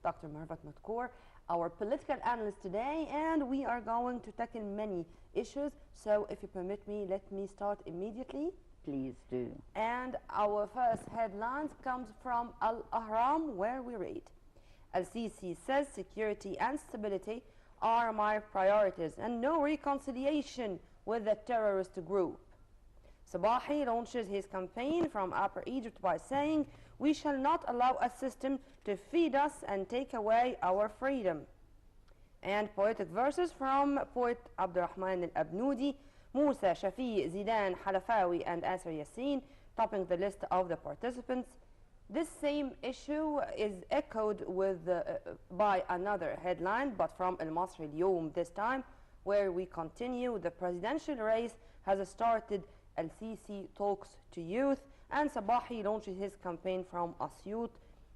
Dr. Marvat Matkour, our political analyst today, and we are going to tackle many issues. So if you permit me, let me start immediately. Please do. And our first headlines comes from Al-Ahram, where we read, Al-Sisi says security and stability are my priorities and no reconciliation with the terrorist group. Sabahi launches his campaign from Upper Egypt by saying, we shall not allow a system to feed us and take away our freedom. And poetic verses from poet Abdurrahman al-Abnoudi, Musa, Shafi, Zidan, Halafawi and Asr Yassin, topping the list of the participants. This same issue is echoed by another headline, but from Al-Masri Al-Yawm this time, where we continue. The presidential race has started. Al-Sisi talks to youth, and Sabahi launches his campaign from Asyut.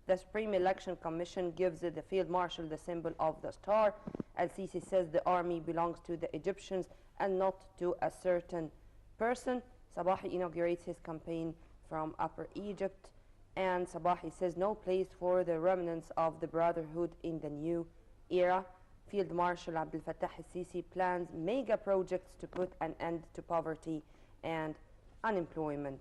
The Supreme Election Commission gives the Field Marshal the symbol of the star. Al-Sisi says the army belongs to the Egyptians and not to a certain person. Sabahi inaugurates his campaign from Upper Egypt, and Sabahi says no place for the remnants of the Brotherhood in the new era. Field Marshal Abdel Fattah al-Sisi plans mega projects to put an end to poverty and unemployment.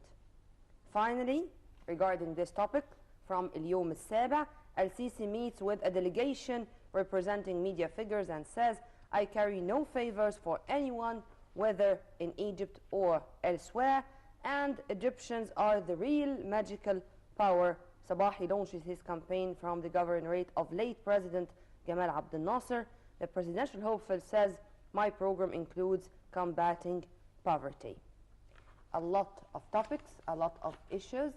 Finally, regarding this topic, from Al-Yawm al-Saba, Al-Sisi meets with a delegation representing media figures and says, I carry no favors for anyone, whether in Egypt or elsewhere, and Egyptians are the real magical power. Sabahi launches his campaign from the governorate of late President Gamal Abdel Nasser. The presidential hopeful says, my program includes combating poverty. A lot of topics, a lot of issues,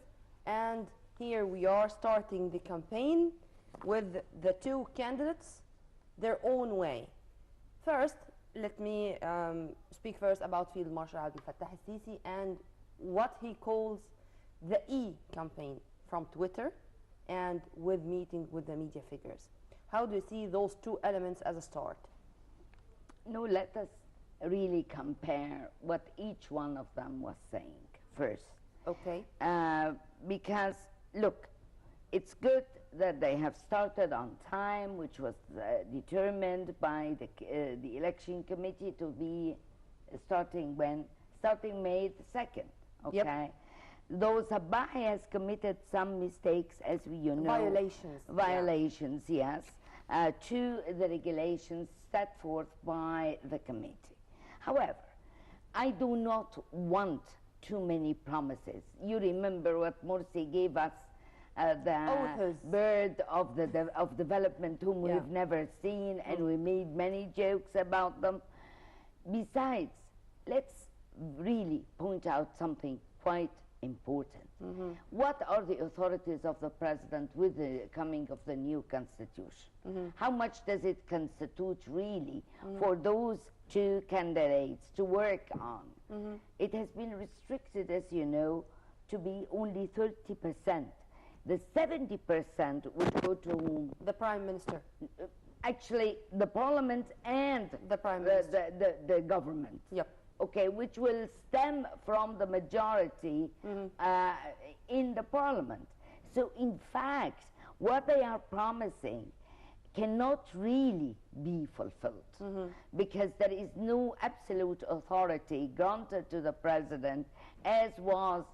and here we are starting the campaign with the two candidates their own way. First, let me speak first about Field Marshal Abdel Fattah al-Sisi and what he calls the E-campaign from Twitter and with meeting with the media figures. How do you see those two elements as a start? No, let us really compare what each one of them was saying first. Okay. Because, look, it's good that they have started on time, which was determined by the election committee to be starting May the 2nd, okay? Yep. Though Sabahi has committed some mistakes, as you know. Violations. Violations, yeah. Yes, to the regulations set forth by the committee. However, I do not want too many promises. You remember what Morsi gave us, the bird of development whom we've never seen, and we made many jokes about them. Besides, let's really point out something quite important. What are the authorities of the president with the coming of the new constitution? How much does it constitute really for those two candidates to work on? It has been restricted, as you know, to be only 30%. The 70% would go to whom? The Prime Minister. Actually, the Parliament and the Prime Minister. The government. Yep. Okay, which will stem from the majority in the Parliament. So, in fact, what they are promising cannot really be fulfilled because there is no absolute authority granted to the president, as was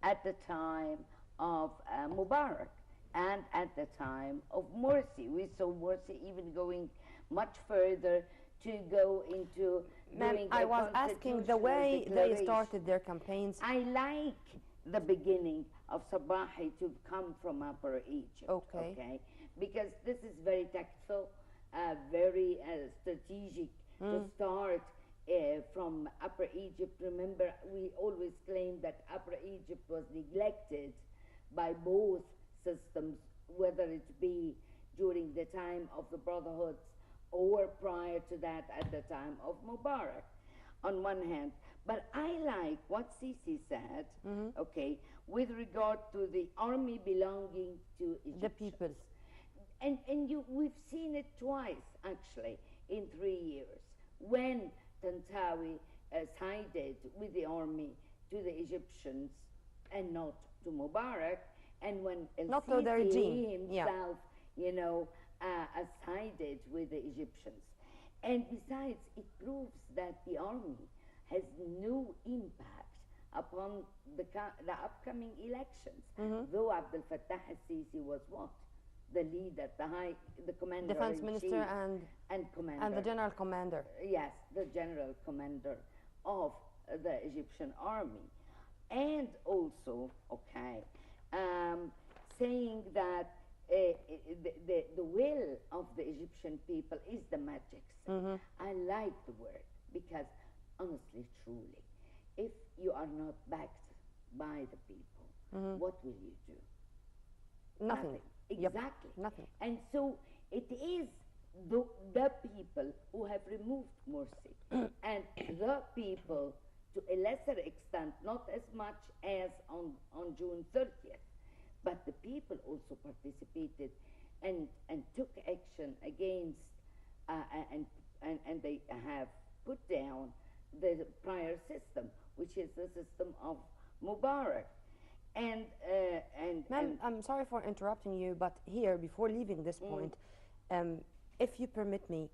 at the time of Mubarak and at the time of Morsi. We saw Morsi even going much further to go into doing I was asking the way they started their campaigns. I like the beginning of Sabahi to come from Upper Egypt. Okay. Because this is very tactful, very strategic to start from Upper Egypt. Remember, we always claimed that Upper Egypt was neglected by both systems, whether it be during the time of the Brotherhoods or prior to that at the time of Mubarak, on one hand. But I like what Sisi said, okay, with regard to the army belonging to Egyptians. The people. And we've seen it twice, actually, in 3 years, when Tantawi sided with the army to the Egyptians and not to Mubarak, and when not to the regime himself, you know, sided with the Egyptians. And besides, it proves that the army has no impact upon the upcoming elections. Though Abdel Fattah al-Sisi was what? The leader, the commander Defense in minister chief and commander. and the general commander. Yes, the general commander of the Egyptian army. And also, saying that the will of the Egyptian people is the magic. I like the word because, honestly, truly, if you are not backed by the people, what will you do? Nothing. Exactly. Nothing. And so it is the people who have removed Morsi and the people, to a lesser extent, not as much as on June 30th, but the people also participated and took action against and they have put down the prior system, which is the system of Mubarak. Ma'am, I'm sorry for interrupting you, but here, before leaving this point, if you permit me,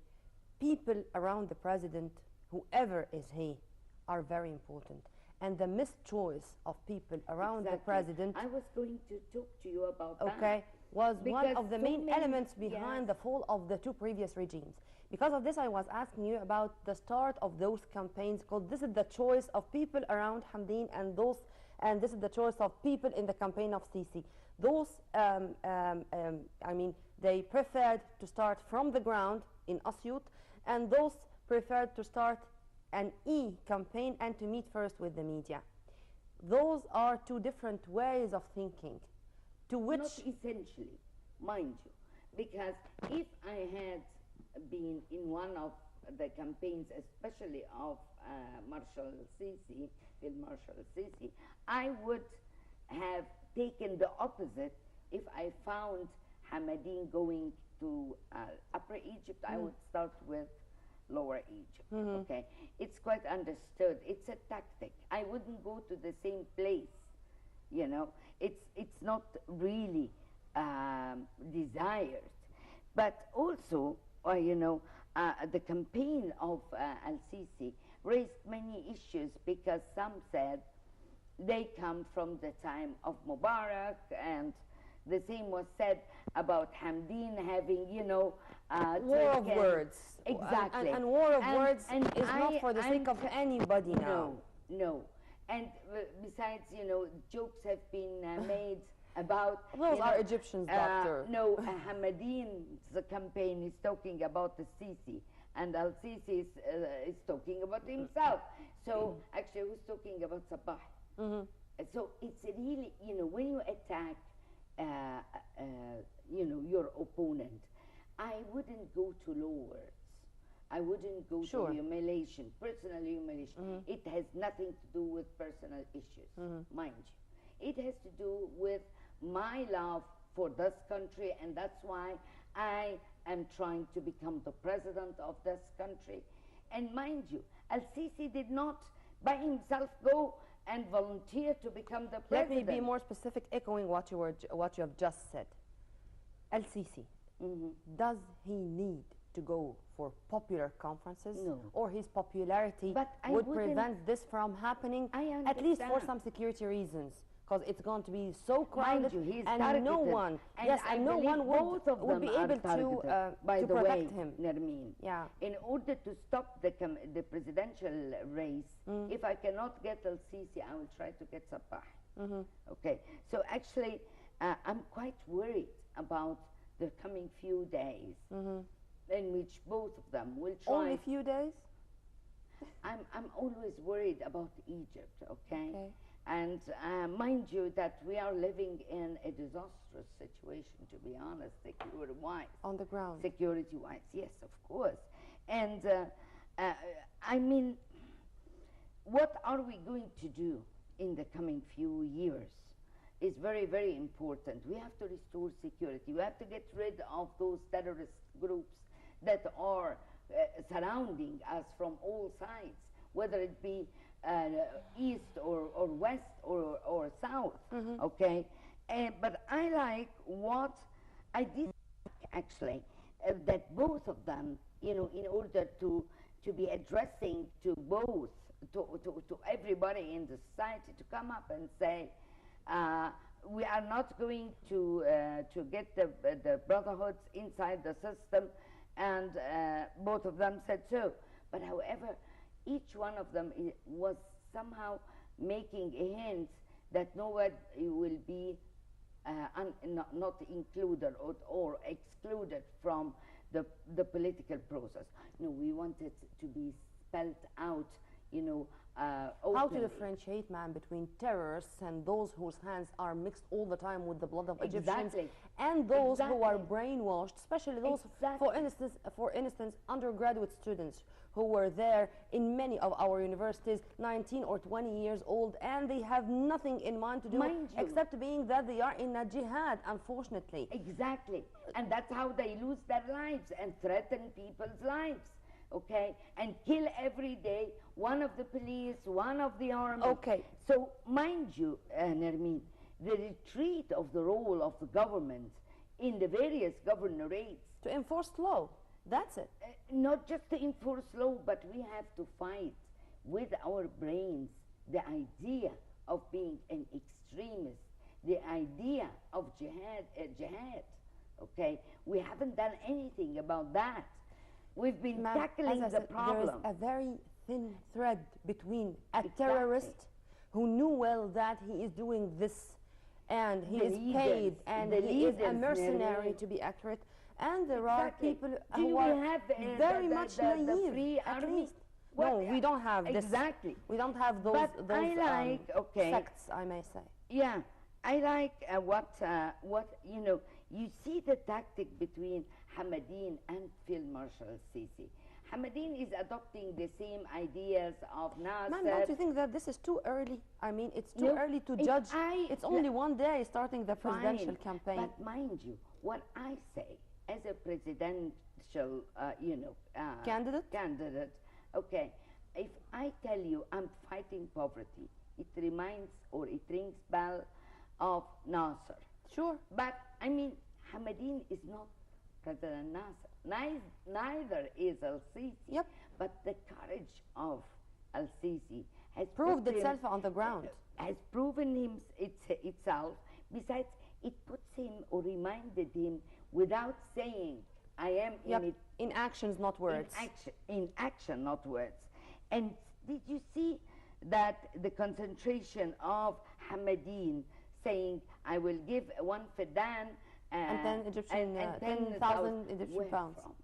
people around the president, whoever is he, are very important. And the mischoice of people around the president, I was going to talk to you about that. Was because one of the main elements behind the fall of the two previous regimes. Because of this, I was asking you about the start of those campaigns, because this is the choice of people around Hamdin and this is the choice of people in the campaign of Sisi. Those, I mean, they preferred to start from the ground in Asyut, and those preferred to start an campaign and to meet first with the media. Those are two different ways of thinking, to which... Not essentially, mind you, because if I had been in one of the campaigns, especially of Marshal Sisi, Field Marshal Sisi, I would have taken the opposite. If I found Hamadin going to Upper Egypt, I would start with Lower Egypt. Okay, it's quite understood. It's a tactic. I wouldn't go to the same place. You know, it's not really desired. But also, the campaign of al-Sisi raised many issues, because some said they come from the time of Mubarak, and the same was said about Hamdin having, war of words. Exactly. And war of words is not for the sake of anybody now. No. And besides, jokes have been made about... Those are Egyptians, doctor. No, Hamadin's campaign is talking about the Sisi, and al-Sisi is talking about himself. So actually, who's talking about Sabah? So it's really, when you attack, your opponent, I wouldn't go to low words. I wouldn't go to humiliation, personal humiliation. It has nothing to do with personal issues, mind you. It has to do with my love for this country, and that's why I am trying to become the president of this country. And mind you, al-Sisi did not by himself go and volunteer to become the president. Let me be more specific, echoing what you have just said. al-Sisi, does he need to go for popular conferences? No. Or his popularity would prevent this from happening, at least for some security reasons? Because it's going to be so crowded, and no one, and no one would be able to protect him. Nermeen. Yeah. In order to stop the presidential race, if I cannot get al-Sisi, I will try to get Sabah. Okay. So actually, I'm quite worried about the coming few days, in which both of them will try. Only a few days? I'm always worried about Egypt, okay? And mind you that we are living in a disastrous situation, to be honest, security-wise. On the ground? Security-wise, yes, of course. And I mean, what are we going to do in the coming few years is very, very important. We have to restore security. We have to get rid of those terrorist groups that are surrounding us from all sides, whether it be east or west or south, okay? But I like what I did, actually, that both of them, you know, in order to be addressing to both, to everybody in the society, to come up and say, we are not going to get the brotherhoods inside the system, and both of them said so. But however, each one of them was somehow making a hint that nobody will be not included or excluded from the political process. No, we wanted to be spelled out, you know, How to openly. differentiate, man, between terrorists and those whose hands are mixed all the time with the blood of Egyptians, Exactly. and those who are Exactly. brainwashed, especially those, Exactly. for instance, undergraduate students who were there in many of our universities, 19 or 20 years old, and they have nothing in mind to do Mind you. except being that they are in a jihad, unfortunately. Exactly. And that's how they lose their lives and threaten people's lives, okay? And kill every day one of the police, one of the army. Okay. So, mind you, Nermeen, the retreat of the role of the government in the various governorates, To enforce law, that's it. not just to enforce law, but we have to fight with our brains the idea of being an extremist, the idea of jihad, okay? We haven't done anything about that. We've been Ma'am, tackling as I the said, there is problem. a very thin thread between a Exactly. terrorist who knew well that he is doing this and he The is leaders, paid and the he is a leaders, mercenary, Nermeen. to be accurate, and there are Exactly. people Do who we are have very the much the naive, free at army? least. What- No, we don't have this. Exactly. We don't have those, But those I like, okay. sects, I may say. Yeah, I like what you know. You see the tactic between Hamadin and Field Marshal Sisi. Hamadin is adopting the same ideas of Nasser. Ma'am, don't you think that this is too early? I mean, it's too No, early to if judge. I- It's only one day starting the presidential Fine, campaign. But mind you, what I say as a presidential, candidate, okay, if I tell you I'm fighting poverty, it reminds or it rings bell of Nasser. Sure. But I mean, Hamadin is not President Nasser. Neither is Al-Sisi. Yep. But the courage of Al-Sisi has Proved put him- itself on the ground. has proven itself. Besides, it puts him or reminded him without saying, I am Yep. in it. In actions, not words. In action, not words. And did you see that the concentration of Hamadin saying, I will give one Fadan And 10 Egyptian, 10,000 Egyptian where pounds. from?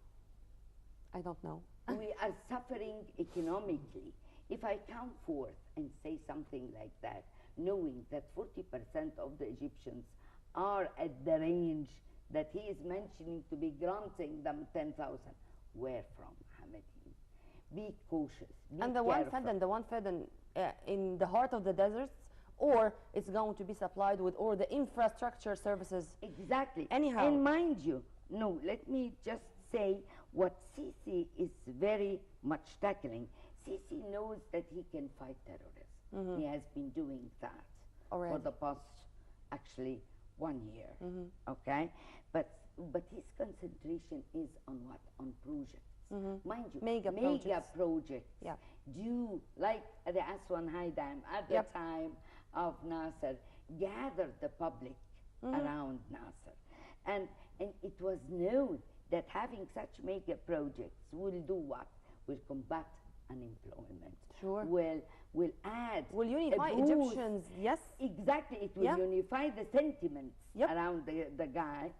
I don't know. We are suffering economically. If I come forth and say something like that, knowing that 40% of the Egyptians are at the range that he is mentioning to be granting them 10,000, where from, Hamadin? Be cautious. Be And the one fed in the heart of the deserts, or it's going to be supplied with all the infrastructure services. Exactly. Anyhow. And mind you, no, let me just say what Sisi is very much tackling. Sisi knows that he can fight terrorism. He has been doing that for Already. the past, actually, 1 year. Okay? But his concentration is on what? On projects. Mind you, Mega projects. Yeah. Due, like the Aswan High Dam at the Yep. time of Nasser, gathered the public around Nasser. And it was known that having such mega projects will do what? Will combat unemployment. Sure. Will add. Will a unify boost. Egyptians, yes. Exactly, it will Yeah. unify the sentiments Yep. around the guy,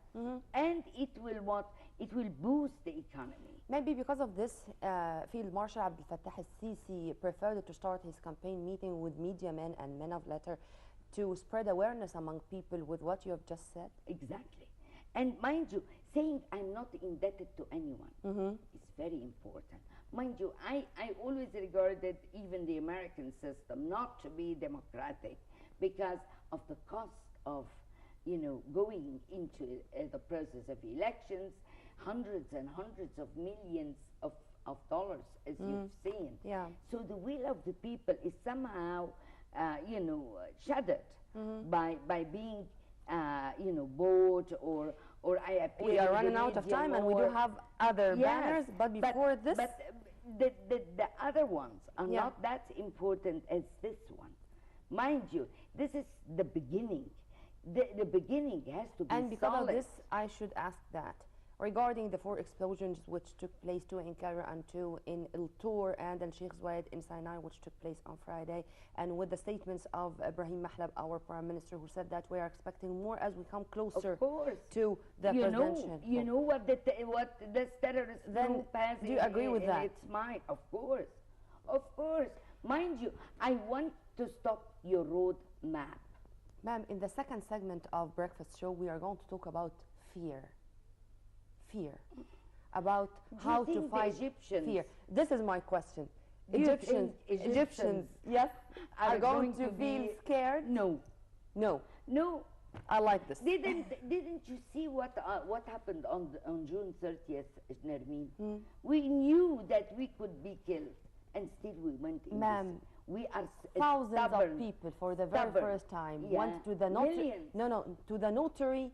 and it will what? It will boost the economy. Maybe because of this, Field Marshal Abdel Fattah al-Sisi preferred to start his campaign meeting with media men and men of letter to spread awareness among people with what you have just said. Exactly. And mind you, saying I'm not indebted to anyone is very important. Mind you, I always regarded even the American system not to be democratic because of the cost of, going into the process of elections, hundreds and hundreds of millions of dollars, as you've seen. Yeah. So the will of the people is somehow, shattered by being, bought or I appear We are in the running out of media time, and we do more. have other Yes, banners, but before this, but the other ones are not that important as this one. Mind you, this is the beginning. The beginning has to be and because solid. of this, I should ask that regarding the 4 explosions which took place, 2 in Cairo and 2 in El Tour and Al Sheikh Zayed in Sinai, which took place on Friday, and with the statements of Ibrahim Mahlab, our Prime Minister, who said that we are expecting more as we come closer to the presidential. You know what this terrorist group has do you agree with that? Its mind, of course. Mind you, I want to stop your road map. Ma'am, in the second segment of Breakfast Show, we are going to talk about fear. About how to fight fear. This is my question. Egyptians, yes, are going to feel scared? No. I like this. Didn't you see what happened on June 30th, Nermeen? We knew that we could be killed, and still we went in. Ma'am, we are thousands stubborn. of people for the very first time went to the Millions. notary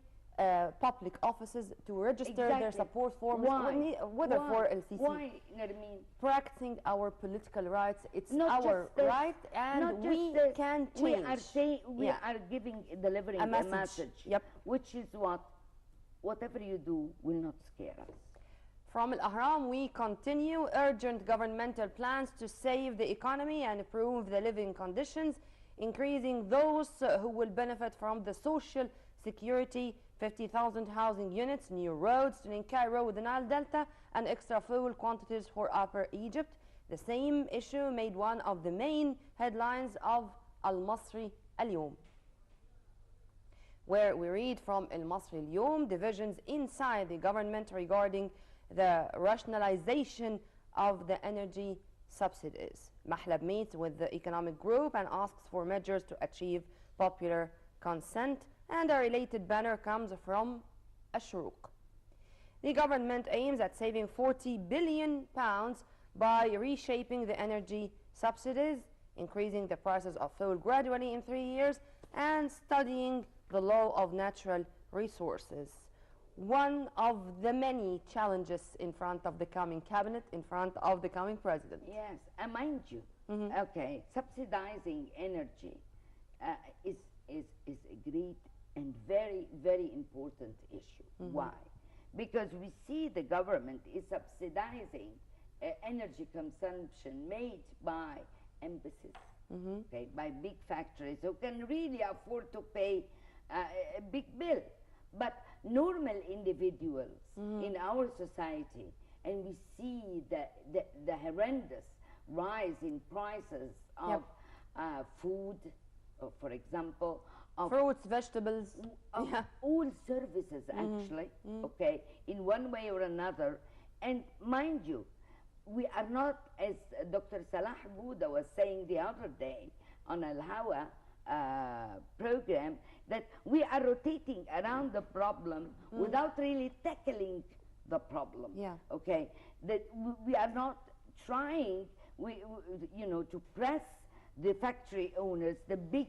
public offices to register their support for whether for LCC. Why, Nermeen? Practicing our political rights, it's Not our just this, right, and we can change. We are saying we are delivering a message, which is whatever you do will not scare us. From Al-Ahram, we continue urgent governmental plans to save the economy and improve the living conditions, increasing those who will benefit from the social security, 50,000 housing units, new roads in Cairo with the Nile Delta, and extra fuel quantities for Upper Egypt. The same issue made one of the main headlines of Al-Masri Al-Yom, where we read from Al-Masri Al-Yom, divisions inside the government regarding the rationalization of the energy subsidies. Mahlab meets with the economic group and asks for measures to achieve popular consent, and a related banner comes from Ashroq. The government aims at saving £40 billion by reshaping the energy subsidies, increasing the prices of fuel gradually in 3 years, and studying the law of natural resources. One of the many challenges in front of the coming cabinet, in front of the coming president. Yes, and mind you, okay, subsidizing energy is a great and very, very important issue. Why? Because we see the government is subsidizing energy consumption made by embassies, okay, by big factories who can really afford to pay a big bill. But normal individuals in our society, and we see the horrendous rise in prices of food, for example, of fruits, vegetables, all services actually, okay, in one way or another. And mind you, we are not, as Dr. Salah Bouda was saying the other day on Al-Hawa program, that we are rotating around the problem without really tackling the problem. Okay, that we are not trying, to press the factory owners, the big,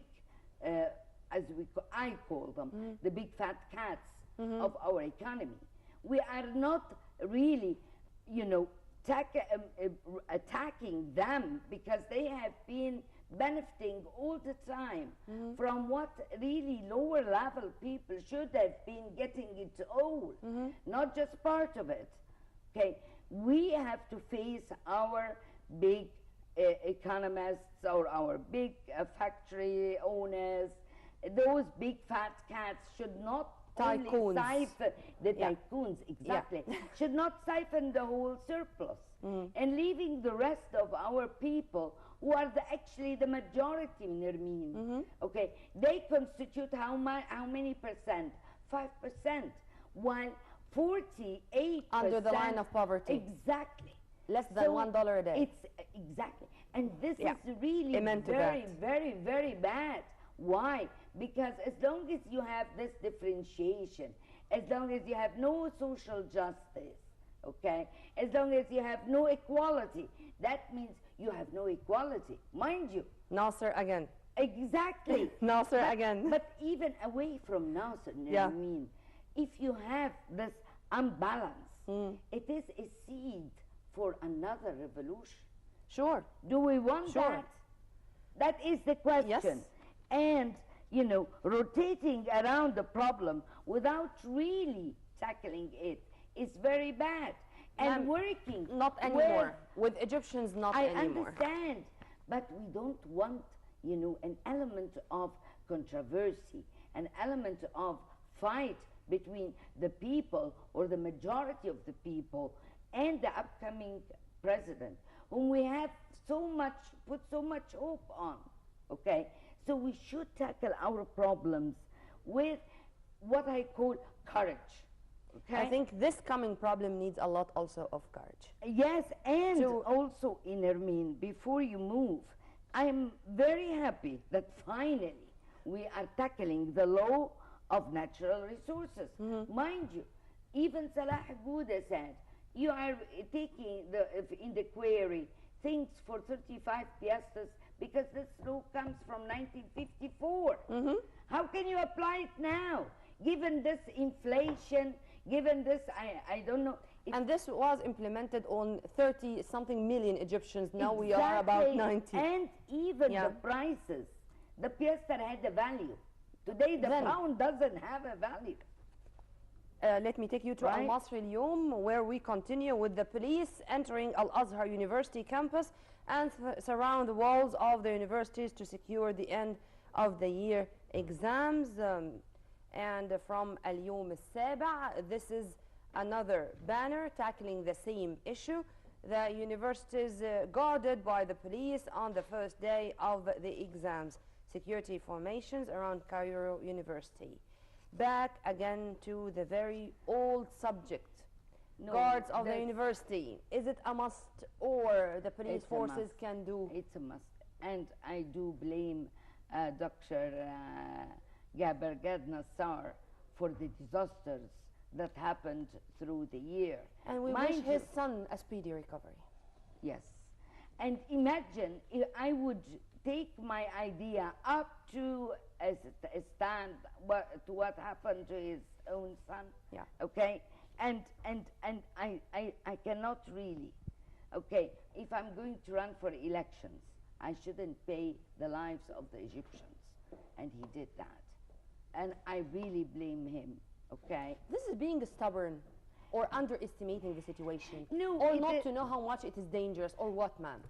I call them, the big fat cats of our economy. We are not really, attacking them, because they have been benefiting all the time from what really lower level people should have been getting it all, not just part of it. Okay, we have to face our big economists or our big factory owners. Those big fat cats should not tycoons. Siphon the tycoons, exactly, should not siphon the whole surplus, and leaving the rest of our people, who are actually the majority, Nermeen. Okay, they constitute how many percent? 5%, while 48% under the line of poverty. Exactly. Less than $1 a day. It's exactly, and this is really very, very, very bad. Why? Because as long as you have this differentiation, as long as you have no social justice, okay, as long as you have no equality, that means you have no equality. Mind you. Nasser again. Exactly. Nasser again. But even away from Nasser, I mean, if you have this unbalance, it is a seed for another revolution. Sure. Do we want Sure. that? That is the question. Yes. And, you know, rotating around the problem without really tackling it is very bad. And Ma'am, working. Not anymore. With Egyptians, not I anymore. understand, but we don't want, you know, an element of controversy, an element of fight between the people or the majority of the people and the upcoming president, whom we have put so much hope on, okay? So we should tackle our problems with what I call courage, okay? I think this coming problem needs a lot also of courage. Yes, and also, Nermeen, before you move, I'm very happy that finally we are tackling the law of natural resources. Mind you, even Salah Gouda said, you are taking in the query things for 35 piastres because this law comes from 1954. How can you apply it now? Given this inflation, given this, I don't know. And this was implemented on 30-something million Egyptians. Now we are about 90. And even the prices, the piastre had a value. Today the pound doesn't have a value. Let me take you to Al-Masri Al-Yawm, where we continue with the police entering Al-Azhar University campus and surround the walls of the universities to secure the end of the year exams. And from Al-Yawm Al-Saba, this is another banner tackling the same issue. The universities guarded by the police on the first day of the exams. Security formations around Cairo University. Back again to the very old subject. Guards of the university. Is it a must, or the police forces can do? It's a must. And I do blame Dr. Gaber Gad Nassar for the disasters that happened through the year. And we wish his son a speedy recovery. Yes. And imagine if I would take my idea up to a stand to what happened to his own son. Yeah. Okay. And I cannot really. Okay. If I'm going to run for elections, I shouldn't pay the lives of the Egyptians, and he did that. And I really blame him. Okay. This is being stubborn, or underestimating the situation, no, or not to know how much it is dangerous, or what, ma'am?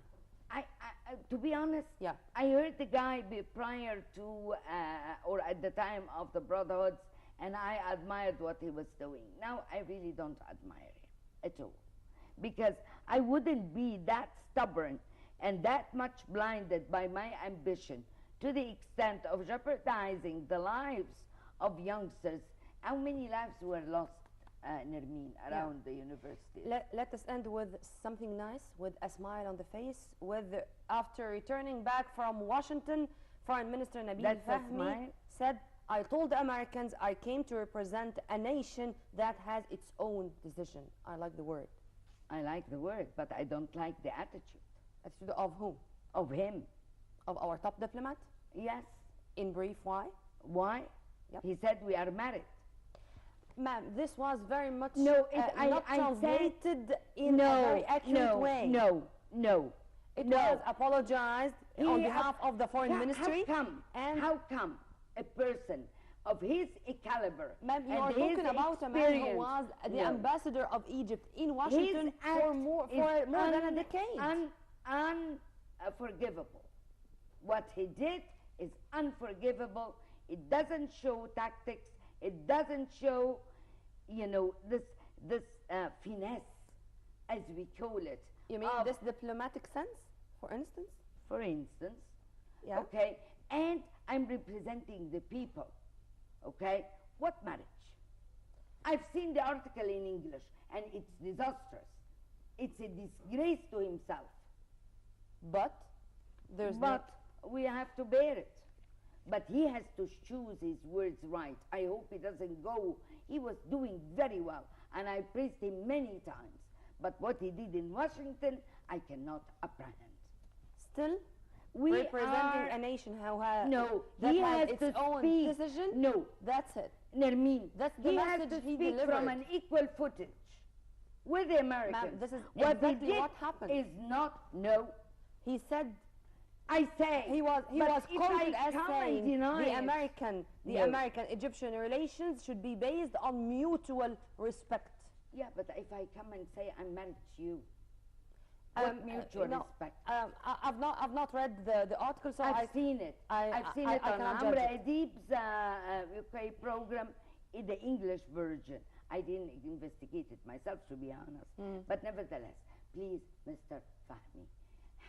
To be honest, I heard the guy prior to or at the time of the Brotherhoods, and I admired what he was doing. Now I really don't admire him at all, because I wouldn't be that stubborn and that much blinded by my ambition to the extent of jeopardizing the lives of youngsters. How many lives were lost, Nermeen, around the university? Let us end with something nice, with a smile on the face. After returning back from Washington, Foreign Minister Nabil Fahmy said, I told the Americans I came to represent a nation that has its own decision. I like the word. I like the word, but I don't like the attitude. Attitude of whom? Of him. Of our top diplomat? Yes. In brief, why? Why? Yep. He said we are married. Ma'am, this was very much not translated in a very accurate way. No. It was apologized on behalf of the foreign ministry. How come a person of his caliber? Ma'am, you are talking about a man who was the ambassador of Egypt in Washington for more than a decade. Unforgivable. What he did is unforgivable. It doesn't show tactics. It doesn't show, this finesse, as we call it. You mean this diplomatic sense, for instance? For instance. Yeah. Okay. And I'm representing the people. Okay. What marriage? I've seen the article in English, and it's disastrous. It's a disgrace to himself. But we have to bear it. But he has to choose his words right. I hope he doesn't go. He was doing very well, and I praised him many times. But what he did in Washington, I cannot apprehend. Still, representing a nation that has its own decision? No. That's it. Nermeen, That's the he has message to he speak from delivered. an equal footage with the Americans. This is what exactly he did what happened. is not, no, He said I say. he was but if quoted I as come and saying deny the it- No. American-Egyptian relations should be based on mutual respect. Yeah, but if I come and say I'm married to you, what mutual no, respect? I've not read the article, so I've seen it. I've seen it on cannot judge Amra it. Adib's UK program in the English version. I didn't investigate it myself, to be honest. But nevertheless, please, Mr. Fahmy,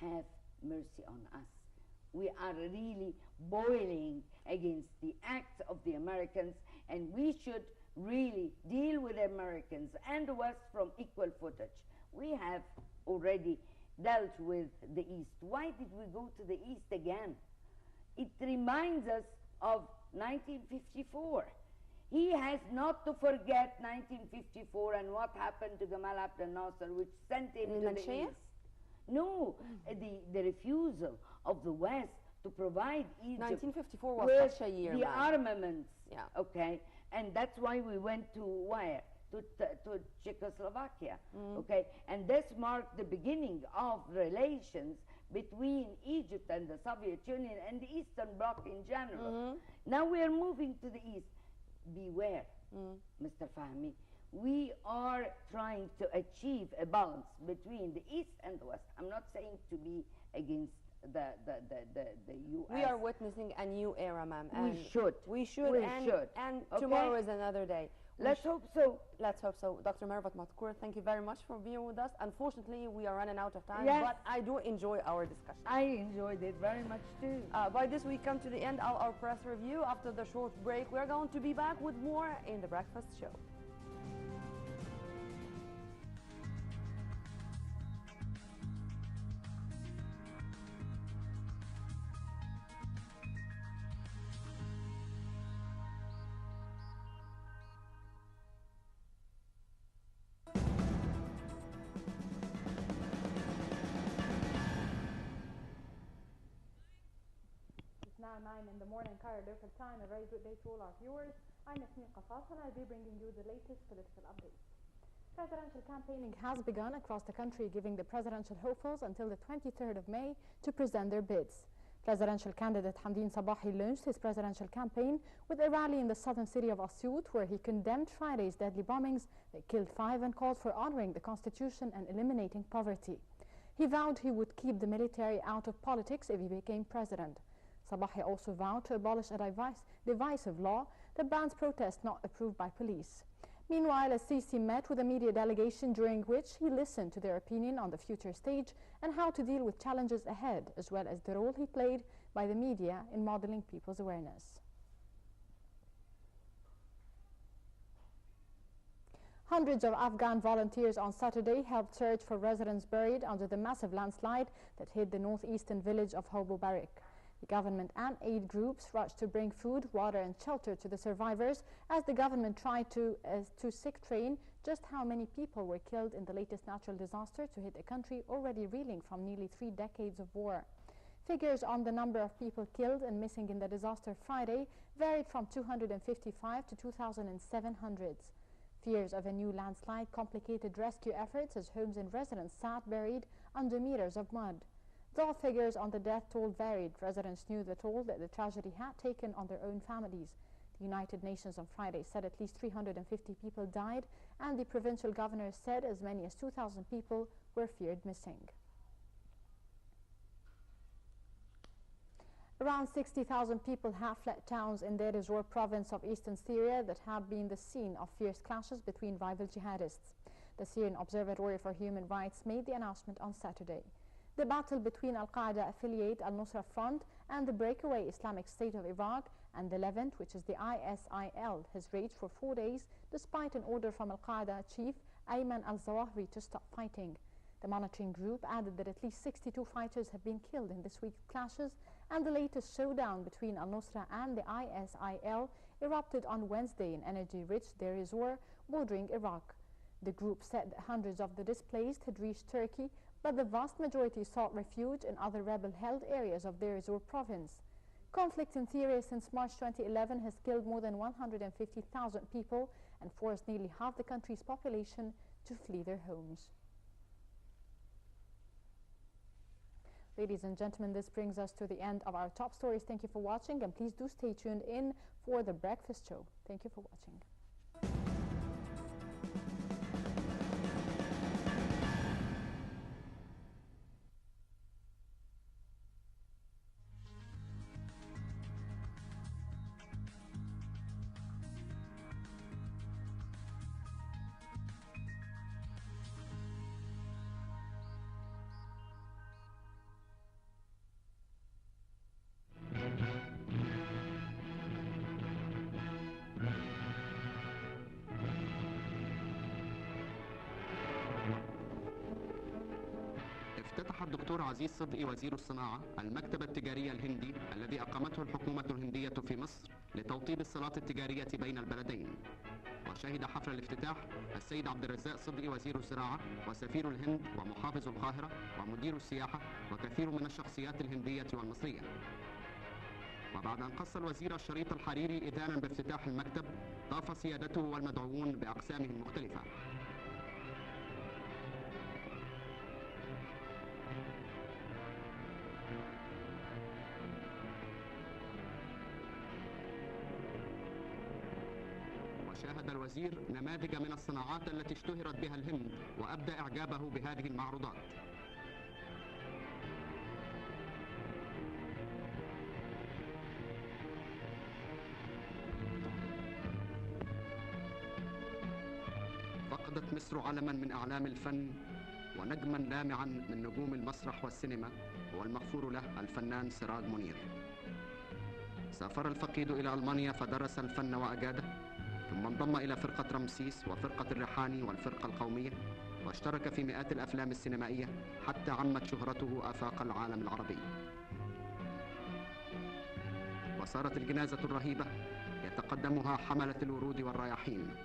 have mercy on us. We are really boiling against the acts of the Americans, and we should really deal with Americans and the West from equal footage. We have already dealt with the East. Why did we go to the East again? It reminds us of 1954. He has not to forget 1954 and what happened to Gamal Abdel Nasser, which sent him to the East. No, the refusal of the West to provide Egypt 1954 was with such a year, the man. armaments. Yeah. Okay, and that's why we went to where? To Czechoslovakia. Okay, and this marked the beginning of relations between Egypt and the Soviet Union and the Eastern Bloc in general. Now we are moving to the East. Beware, Mr. Fahmy. We are trying to achieve a balance between the East and the West. I'm not saying to be against the U.S. We are witnessing a new era, ma'am. We should. We should. We and, should. And Okay? tomorrow is another day. Let's hope so. Let's hope so. Dr. Mervat Matkour, thank you very much for being with us. Unfortunately, we are running out of time, Yes. but I do enjoy our discussion. I enjoyed it very much too. By this, we come to the end of our press review. After the short break, we're going to be back with more in the Breakfast Show. Now 9 in the morning, Cairo local time. A very good day to all our viewers. I'm Yasmin Qafas and I'll be bringing you the latest political updates. Presidential campaigning has begun across the country, giving the presidential hopefuls until the 23rd of May to present their bids. Presidential candidate Hamdeen Sabahi launched his presidential campaign with a rally in the southern city of Asyut, where he condemned Friday's deadly bombings that killed 5 and called for honoring the constitution and eliminating poverty. He vowed he would keep the military out of politics if he became president. Sabahi also vowed to abolish a divisive law that bans protests not approved by police. Meanwhile, Sisi met with a media delegation during which he listened to their opinion on the future stage and how to deal with challenges ahead, as well as the role he played by the media in modeling people's awareness. Hundreds of Afghan volunteers on Saturday helped search for residents buried under the massive landslide that hit the northeastern village of Hobo Barik. The government and aid groups rushed to bring food, water and shelter to the survivors as the government tried to sick train just how many people were killed in the latest natural disaster to hit a country already reeling from nearly 3 decades of war. Figures on the number of people killed and missing in the disaster Friday varied from 255 to 2,700. Fears of a new landslide complicated rescue efforts as homes and residents sat buried under meters of mud. Though figures on the death toll varied, residents knew the toll that the tragedy had taken on their own families. The United Nations on Friday said at least 350 people died, and the provincial governor said as many as 2,000 people were feared missing. Around 60,000 people have fled towns in Deir ez-Zor province of eastern Syria that have been the scene of fierce clashes between rival jihadists. The Syrian Observatory for Human Rights made the announcement on Saturday. The battle between Al-Qaeda affiliate Al-Nusra Front and the breakaway Islamic State of Iraq and the Levant, which is the ISIL, has raged for 4 days despite an order from Al-Qaeda chief Ayman al-Zawahri to stop fighting. The monitoring group added that at least 62 fighters have been killed in this week's clashes, and the latest showdown between Al-Nusra and the ISIL erupted on Wednesday in energy-rich Deir ez-Zor, bordering Iraq. The group said that hundreds of the displaced had reached Turkey, but the vast majority sought refuge in other rebel-held areas of Deir ez-Zor province. Conflict in Syria since March 2011 has killed more than 150,000 people and forced nearly half the country's population to flee their homes. Ladies and gentlemen, this brings us to the end of our top stories. Thank you for watching, and please do stay tuned in for the breakfast show. Thank you for watching. افتتح الدكتور عزيز صدقي وزير الصناعة المكتب التجاري الهندي الذي أقامته الحكومة الهندية في مصر لتوطيد الصلات التجارية بين البلدين. وشهد حفل الافتتاح السيد عبد الرزاق صدقي وزير الزراعة وسفير الهند ومحافظ القاهرة ومدير السياحة وكثير من الشخصيات الهندية والمصرية. وبعد أن قص الوزير الشريط الحريري إذانا بافتتاح المكتب، طاف سيادته والمدعوون بأقسامه المختلفة. شاهد الوزير نماذج من الصناعات التي اشتهرت بها الهند وأبدى إعجابه بهذه المعروضات. فقدت مصر علما من أعلام الفن ونجما لامعا من نجوم المسرح والسينما، هو المغفور له الفنان سراج منير. سافر الفقيد إلى ألمانيا فدرس الفن وأجاده، ثم انضم إلى فرقة رمسيس وفرقة الريحاني والفرقة القومية، واشترك في مئات الأفلام السينمائية حتى عمت شهرته آفاق العالم العربي. وصارت الجنازة الرهيبة يتقدمها حملة الورود والرياحين،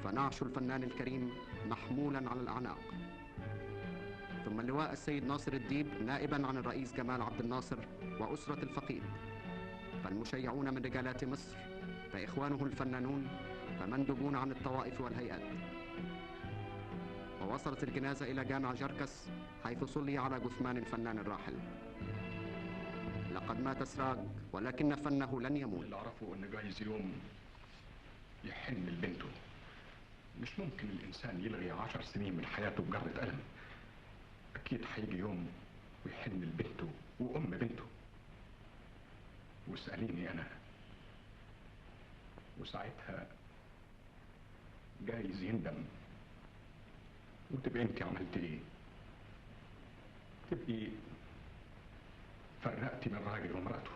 فنعش الفنان الكريم محمولا على الأعناق. ثم اللواء السيد ناصر الديب نائبا عن الرئيس جمال عبد الناصر وأسرة الفقيد، فالمشيعون من رجالات مصر، فإخوانه الفنانون، فمندوبون عن الطوائف والهيئات. ووصلت الجنازة إلى جامع جركس حيث صلي على جثمان الفنان الراحل. لقد مات سراج ولكن فنه لن يموت. اللي أعرفه إن جايز يوم يحن لبنته. مش ممكن الإنسان يلغي 10 سنين من حياته بجرة قلم. أكيد هيجي يوم ويحن لبنته وأم بنته. واسأليني أنا، وساعتها جايز يندم وتبقي انت عملت ايه؟ تبقي فرقتي من راجل ومراته،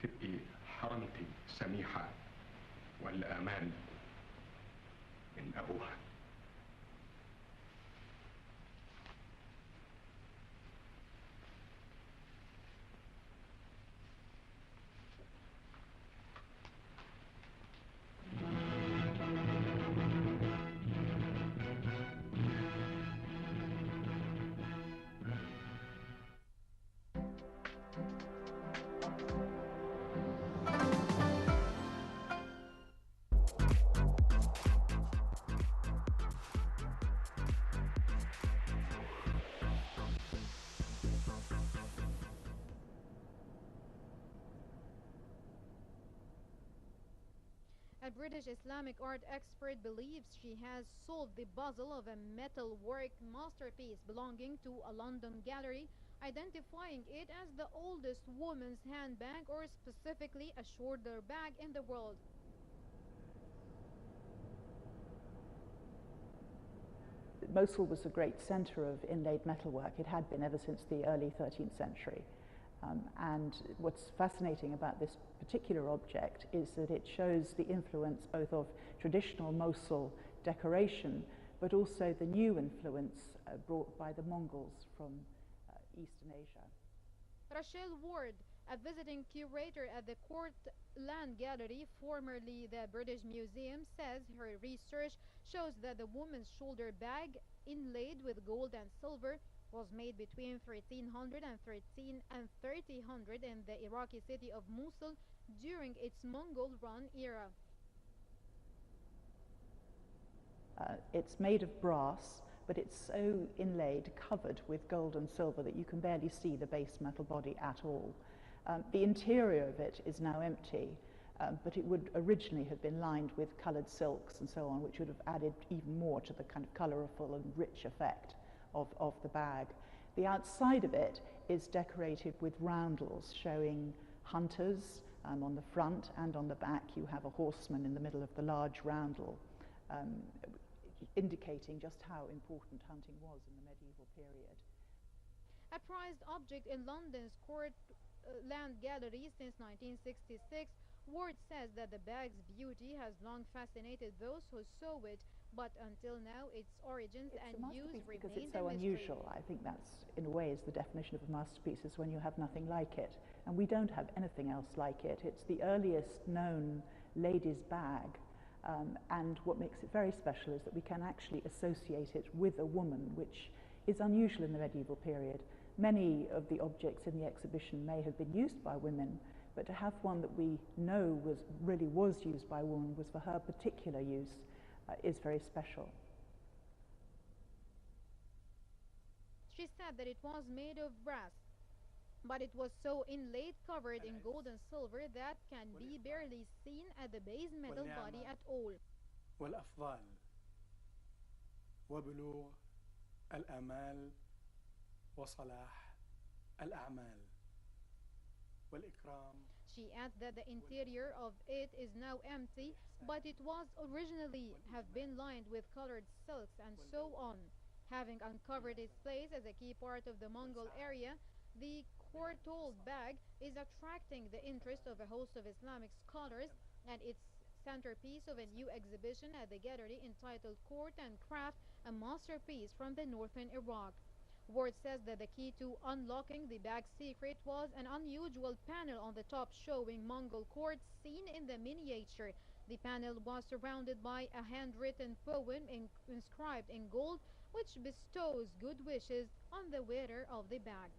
تبقي حرمتي سميحة ولا أمان من أبوها. A British Islamic art expert believes she has solved the puzzle of a metalwork masterpiece belonging to a London gallery, identifying it as the oldest woman's handbag, or specifically a shoulder bag, in the world. Mosul was a great centre of inlaid metalwork. It had been ever since the early 13th century. And what's fascinating about this particular object is that it shows the influence both of traditional Mosul decoration, but also the new influence brought by the Mongols from Eastern Asia. Rachel Ward, a visiting curator at the Court Land Gallery, formerly the British Museum, says her research shows that the woman's shoulder bag, inlaid with gold and silver, was made between 1300 and 3000 in the Iraqi city of Mosul during its Mongol run era. It's made of brass, but it's so inlaid, covered with gold and silver, that you can barely see the base metal body at all. The interior of it is now empty, but it would originally have been lined with coloured silks and so on, which would have added even more to the kind of colourful and rich effect of the bag. The outside of it is decorated with roundels showing hunters on the front, and on the back you have a horseman in the middle of the large roundel, indicating just how important hunting was in the medieval period. A prized object in London's Court Land Gallery since 1966, Ward says that the bag's beauty has long fascinated those who saw it, but until now its origins and use remain because it's so unusual. I think that's, in a way, is the definition of a masterpiece, is when you have nothing like it. And we don't have anything else like it. It's the earliest known lady's bag. And what makes it very special is that we can actually associate it with a woman, which is unusual in the medieval period. Many of the objects in the exhibition may have been used by women, but to have one that we know really was used by a woman, was for her particular use, is very special. She said that it was made of brass, but it was so inlaid, covered in gold and silver, that can be barely seen at the base metal body at all. والأفضال وبلوغ الآمال وصلاح الأعمال والإكرام. She adds that the interior of it is now empty, but it was originally have been lined with colored silks and so on. Having uncovered its place as a key part of the Mongol area, the court-told bag is attracting the interest of a host of Islamic scholars, and its centerpiece of a new exhibition at the gallery entitled Court and Craft, a masterpiece from the northern Iraq. Ward says that the key to unlocking the bag's secret was an unusual panel on the top showing Mongol courts seen in the miniature. The panel was surrounded by a handwritten poem inscribed in gold, which bestows good wishes on the wearer of the bag.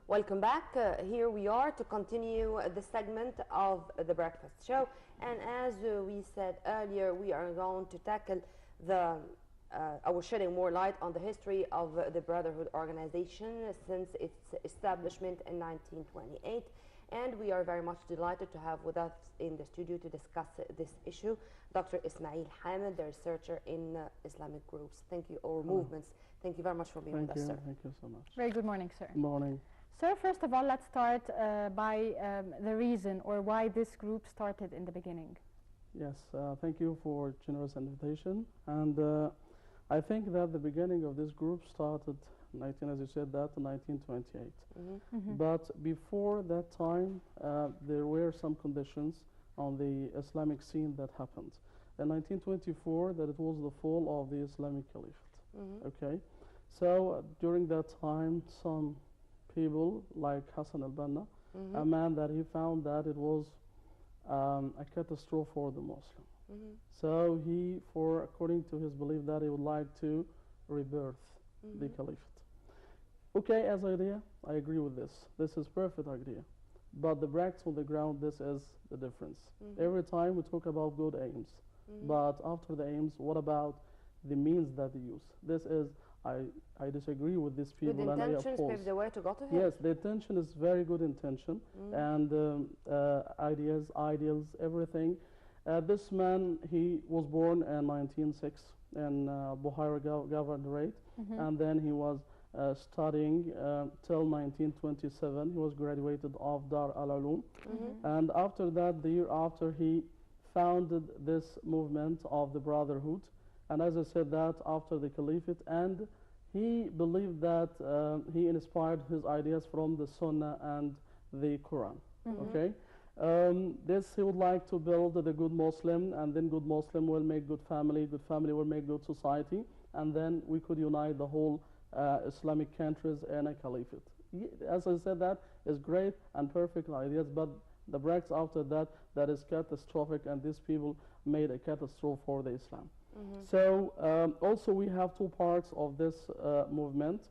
Welcome back. Here we are to continue the segment of the breakfast show, and as we said earlier, we are going to tackle our shedding more light on the history of the Brotherhood organization since its establishment in 1928, and we are very much delighted to have with us in the studio to discuss this issue Dr. Ismail Hamid, the researcher in Islamic groups. Thank you, or movements. Thank you very much for being with us, sir. Thank you so much. Very good morning, sir. Good morning. Sir, first of all, let's start by the reason or why this group started in the beginning. Yes, thank you for generous invitation. And I think that the beginning of this group started, as you said, that in 1928. But before that time, there were some conditions on the Islamic scene that happened. In 1924, that it was the fall of the Islamic Caliphate. Okay, so during that time, some people like Hassan al-Banna, a man that he found that it was a catastrophe for the Muslim. So he, according to his belief, that he would like to rebirth the Caliphate. Okay, as idea, I agree with this. This is perfect idea. But the practice on the ground, this is the difference. Every time we talk about good aims, but after the aims, what about the means that they use? This is, I disagree with these people. Good intentions pave the way to go to him? Yes, the intention is very good intention, and ideals, everything. This man, he was born in 1906 in Bukhara Governorate, and then he was studying till 1927. He was graduated of Dar al-Ulum, and after that, the year after, he founded this movement of the Brotherhood. And as I said, that after the Caliphate, and he believed that he inspired his ideas from the Sunnah and the Quran. Okay, This he would like to build the good Muslim, and then good Muslim will make good family will make good society, and then we could unite the whole Islamic countries in a caliphate. As I said, that is great and perfect ideas, but the breaks after that, that is catastrophic, and these people made a catastrophe for the Islam. So also we have two parts of this movement.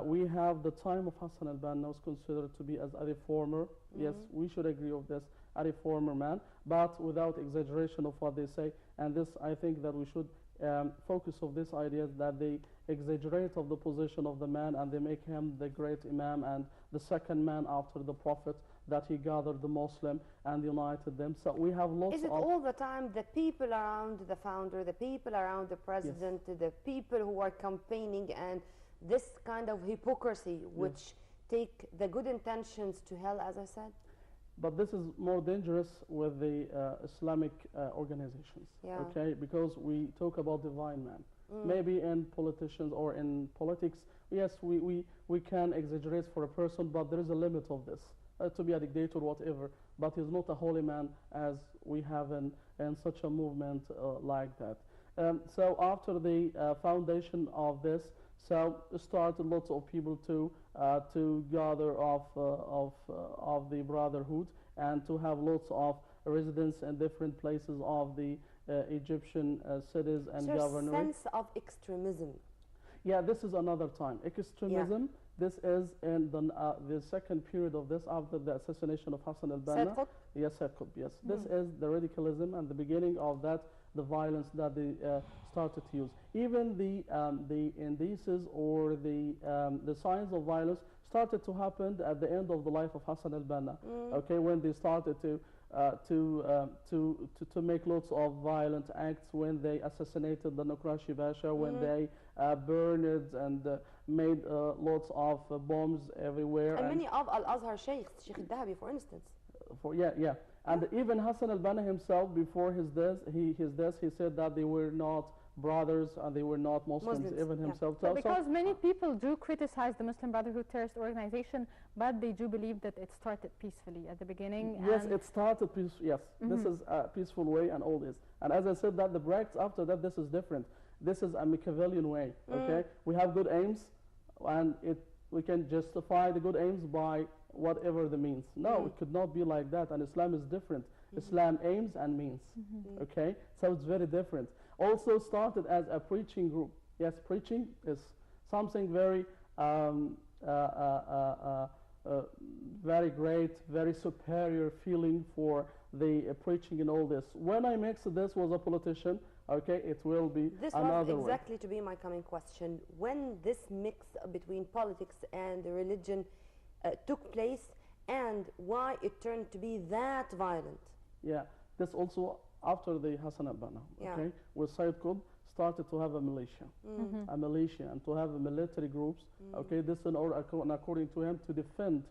We have the time of Hassan al-Banna was considered to be as a reformer. Yes, we should agree with this, a reformer man, but without exaggeration of what they say. And this, I think that we should focus of these ideas, that they exaggerate of the position of the man and they make him the great imam and the second man after the prophet, that he gathered the Muslim and united them. So we have lots of... Is it all the time the people around the founder, the people around the president, the people who are campaigning, and this kind of hypocrisy which take the good intentions to hell, as I said? But this is more dangerous with the Islamic organizations, okay? Because we talk about divine man. Maybe in politicians or in politics, yes, we can exaggerate for a person, but there is a limit of this. To be a dictator, whatever, but he's not a holy man as we have in such a movement like that. So after the foundation of this, so started lots of people to gather of the brotherhood and to have lots of residents in different places of the Egyptian cities and governorates. Sense of extremism. Yeah, this is another time. Extremism. This is in the second period of this, after the assassination of Hassan al-Banna. Yes, Said Qutb, yes. This is the radicalism and the beginning of that, the violence that they started to use. Even the indices or the signs of violence started to happen at the end of the life of Hassan al-Banna. Okay, when they started to make lots of violent acts, when they assassinated the Nokrashi Basha, when they burned and made lots of bombs everywhere. And many of Al-Azhar sheikhs, Sheikh al-Dahabi, for instance. And even Hassan al-Banna himself, before his death, he said that they were not brothers and they were not Muslims. Even himself. So because many people do criticize the Muslim Brotherhood terrorist organization, but they do believe that it started peacefully at the beginning. Yes, it started peacefully. Yes, this is a peaceful way and all this. And as I said, that the breaks after that, this is different. This is a Machiavellian way. Okay, we have good aims, and we can justify the good aims by whatever the means. No, it could not be like that. And Islam is different. Islam aims and means. Okay, so it's very different. Also started as a preaching group. Yes, preaching is something very, very great, very superior feeling for the preaching and all this. When I mixed this with a politician, okay, it will be another was exactly to be my coming question. When this mix between politics and religion took place, and why it turned to be that violent? Yeah, this also after the Hassan al-Banna, okay, with Said Qutb started to have a militia, and to have military groups, okay, this in order, according to him, to defend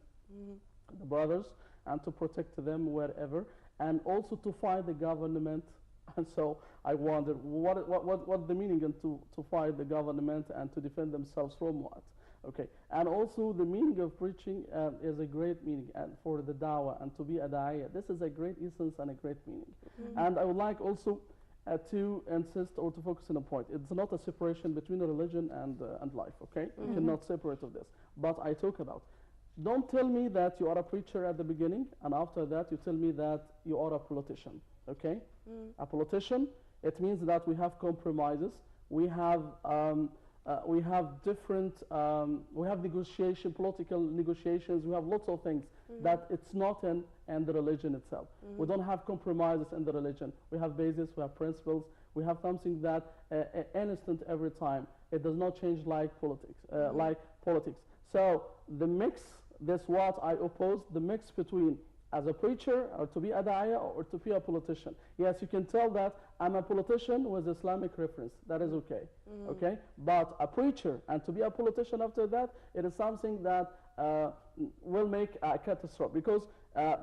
the brothers and to protect them wherever, and also to fight the government. And so I wondered what the meaning to fight the government and to defend themselves from what? Okay, and also the meaning of preaching is a great meaning, and for the dawah and to be a da'iyah. This is a great essence and a great meaning. And I would like also to insist or to focus on a point. It's not a separation between religion and life, okay? You cannot separate of this. But I talk about, don't tell me that you are a preacher at the beginning, and after that you tell me that you are a politician, okay? A politician, it means that we have compromises, we have different, we have negotiation, political negotiations, we have lots of things that it's not in the religion itself. We don't have compromises in the religion. We have bases, we have principles, we have something that instant every time. It does not change like politics. So the mix, that's what I oppose, the mix between as a preacher or to be a da'iyah or to be a politician. Yes, you can tell that I'm a politician with Islamic reference. That is okay. Okay? But a preacher and to be a politician after that, it is something that will make a catastrophe, because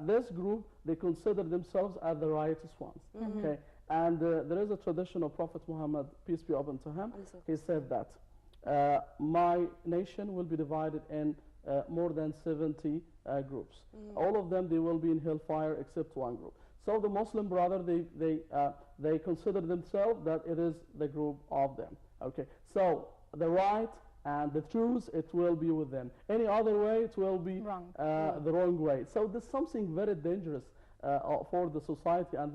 this group, they consider themselves as the righteous ones. Okay? And there is a tradition of Prophet Muhammad, peace be upon him. He said that my nation will be divided in more than 70 groups. All of them, they will be in hellfire except one group. So the Muslim brother, they consider themselves that it is the group of them. Okay, so the right and the truth, it will be with them. Any other way, it will be Wrong. the wrong way. So there's something very dangerous for the society, and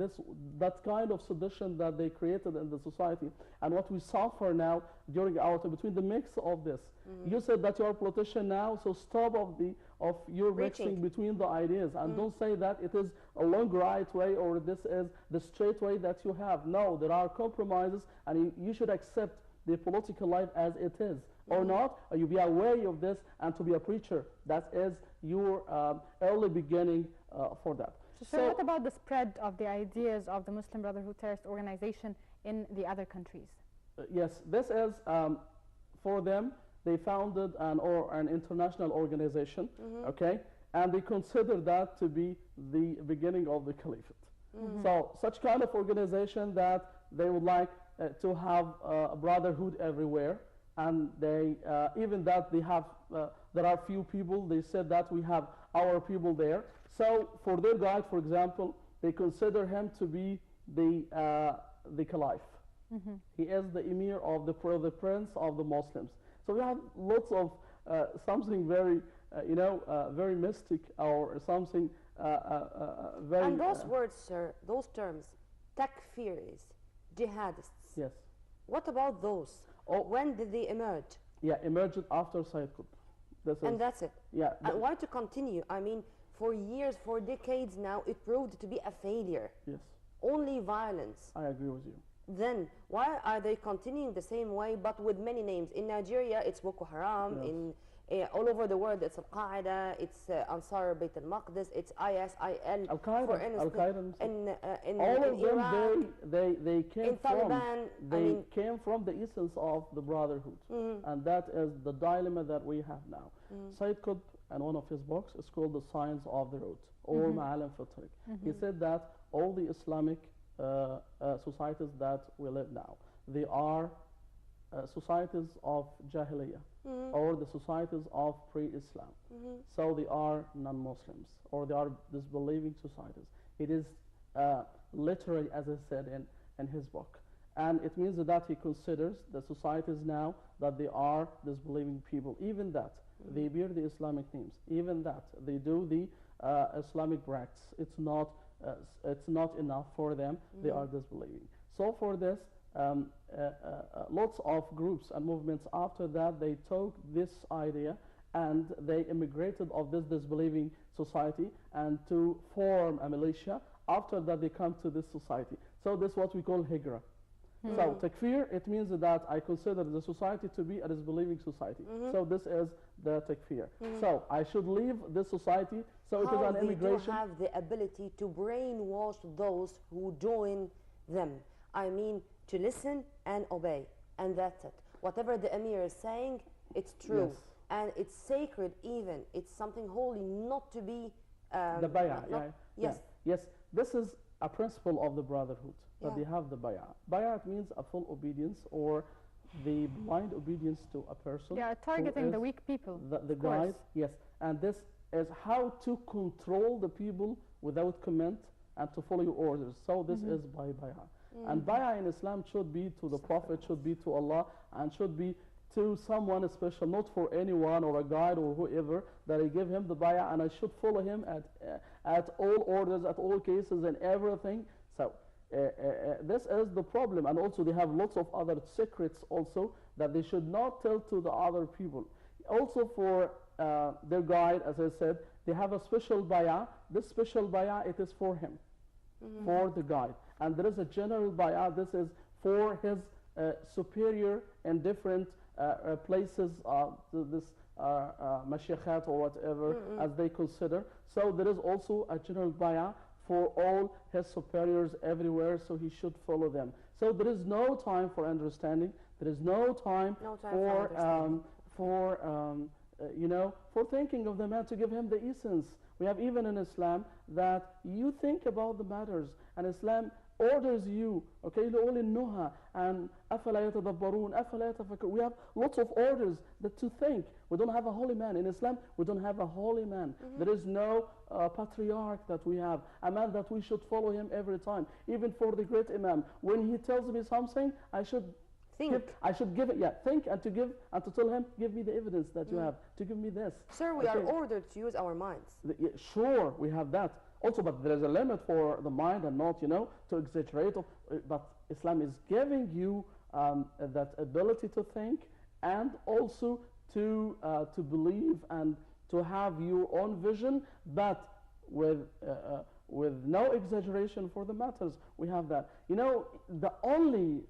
that kind of sedition that they created in the society, and what we suffer now during our time between the mix of this. You said that you are a politician now, so stop of your mixing between the ideas, and don't say that it is a long right way or this is the straight way that you have. No, there are compromises, and you should accept the political life as it is, or not, or you be aware of this, and to be a preacher. That is your early beginning for that. So what about the spread of the ideas of the Muslim Brotherhood terrorist organization in the other countries? Yes, this is for them. They founded an international organization, okay, and they consider that to be the beginning of the caliphate. So such kind of organization that they would like to have a brotherhood everywhere, and they even that they have there are few people. They said that we have our people there. So for their guide, for example, they consider him to be the caliph. He is the emir of the prince of the Muslims. So we have lots of something very very mystic or something very. And those words, sir, those terms, takfiris, jihadists. Yes. What about those? When did they emerge? Yeah, emerged after Sayyid Qutb. And that's it. Yeah. And why to continue? I mean, for years, for decades now, it proved to be a failure. Yes. Only violence. I agree with you. Then why are they continuing the same way, but with many names? In Nigeria, it's Boko Haram. Yes. In all over the world, it's Al-Qaeda, it's Ansar Bayt al-Maqdis, it's ISIL. Al-Qaeda. In all of them, Iraq, they came in Taliban. They came from the essence of the brotherhood, and that is the dilemma that we have now. Sayyid Qutb, in one of his books, is called The Signs of the Road, or Ma'alim fi Tariq. He said that all the Islamic societies that we live now, they are societies of Jahiliyyah, or the societies of pre-Islam. So they are non-Muslims, or they are disbelieving societies. It is literally, as I said in his book. And it means that he considers the societies now that they are disbelieving people, even that they bear the Islamic names, even that they do the Islamic rites. It's not enough for them. They are disbelieving. So for this, lots of groups and movements after that, they took this idea and they immigrated of this disbelieving society and to form a militia. After that, they come to this society. So this is what we call hijrah. So takfir, it means that I consider the society to be a disbelieving society. So this is the takfir. So I should leave this society. So it is an immigration. How they do have the ability to brainwash those who join them? I mean, to listen and obey, and that's it. Whatever the emir is saying, it's true. Yes. And it's sacred even. It's something holy, not to be... the bay'ah, yes. Yes, this is a principle of the brotherhood, that they have the bay'ah. Bay'ah means a full obedience or the blind obedience to a person. Yeah, targeting the weak people. The guide, yes. And this is how to control the people without comment and to follow your orders. So this is by bay'ah. And bay'ah in Islam should be to the Prophet, should be to Allah, and should be to someone special, not for anyone or a guide or whoever, that I give him the bay'ah and I should follow him at all orders, at all cases and everything. So this is the problem. And also they have lots of other secrets also that they should not tell to the other people. Also for their guide, as I said, they have a special bay'ah. This special bay'ah, it is for him, for the guide. And there is a general bay'ah. This is for his superior in different places, this mashayikhat or whatever, as they consider. So there is also a general bay'ah for all his superiors everywhere, so he should follow them. So there is no time for understanding. There is no time, for thinking of the man, to give him the essence. We have even in Islam that you think about the matters, and Islam orders you, okay, لأولي النهى and أفلا يتدبرون أفلا يتفكرون. We have lots of orders that to think. We don't have a holy man. In Islam, we don't have a holy man. There is no patriarch that we have, a man that we should follow him every time. Even for the great Imam, when he tells me something, I should think. I should give it, think and to give and to tell him, give me the evidence that you have, to give me this. Sir, we are ordered to use our minds. Sure, we have that. Also, but there is a limit for the mind and not, to exaggerate. But Islam is giving you that ability to think and also to believe and to have your own vision, but with no exaggeration for the matters. We have that. The only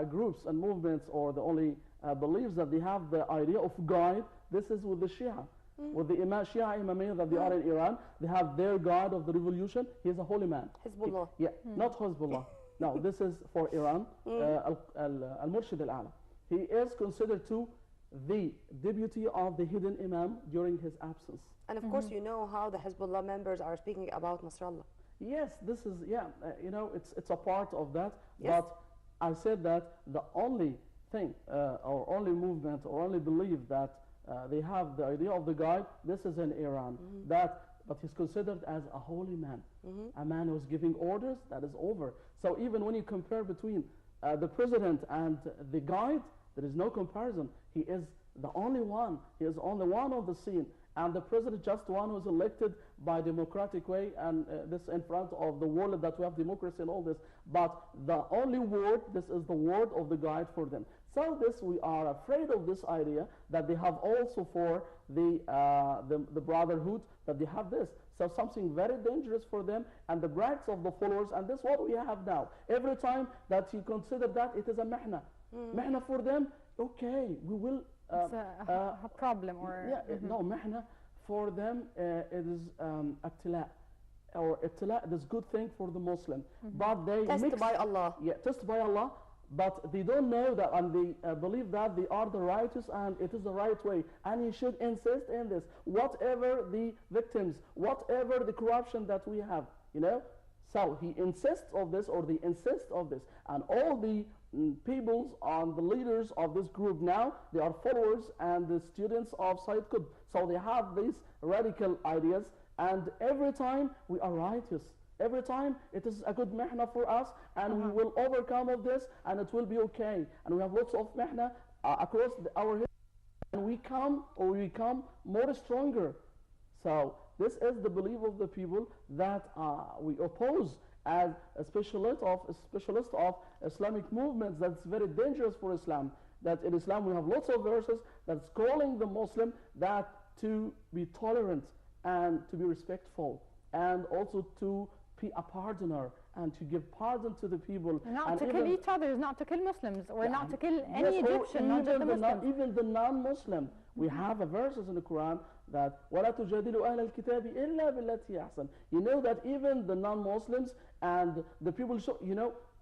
groups and movements or the only beliefs that they have the idea of guide, this is with the Shia. With the Shia Imamiyya that they are in Iran, they have their guide of the revolution. He is a holy man. Hezbollah. Not Hezbollah. No, this is for Iran. Al-Murshid al-A'la. He is considered to the deputy of the hidden Imam during his absence. And of course, you know how the Hezbollah members are speaking about Nasrallah. Yes, this is, it's a part of that. Yes. But I said that the only thing, or only movement, or only belief that they have the idea of the guide, this is in Iran. But he's considered as a holy man. A man who's giving orders, that is over. So even when you compare between the president and the guide, there is no comparison. He is the only one. He is only one on the scene. And the president just one who's elected by democratic way, and this in front of the world that we have democracy and all this. But the only word, this is the word of the guide for them. So this, we are afraid of this idea that they have also for the brotherhood, that they have this. So something very dangerous for them and the brags of the followers, and this is what we have now. Every time that you consider that, it is a mahna. Mahna for them, okay, we will... it's a problem or... No, mahna for them, it is ibtila. Or ibtila, it is good thing for the Muslim. But they Tested by Allah. Yeah, tested by Allah. But they don't know that, and they believe that they are the righteous and it is the right way. And you should insist in this. Whatever the victims, whatever the corruption that we have, So he insists of this, or they insist of this. And all the peoples and the leaders of this group now, they are followers and the students of Sayyid Qutb. So they have these radical ideas, and every time we are righteous. Every time it is a good mahna for us, and we will overcome of this, and it will be okay. And we have lots of mahna across our history, and we become more stronger. So this is the belief of the people that we oppose as a specialist of Islamic movements. That's very dangerous for Islam. That in Islam we have lots of verses that's calling the Muslim that to be tolerant and to be respectful, and also to be a pardoner and to give pardon to the people. Not to kill each other, not to kill Muslims, or not to kill any Egyptian, not just the Muslims. Even the non-Muslim. We have a verses in the Quran that وَلَا تُجَادِلُوا أَهْلَ الْكِتَابِ إِلَّا بِالَّتِي أَحْسَنُ. You know that even the non-Muslims and the people,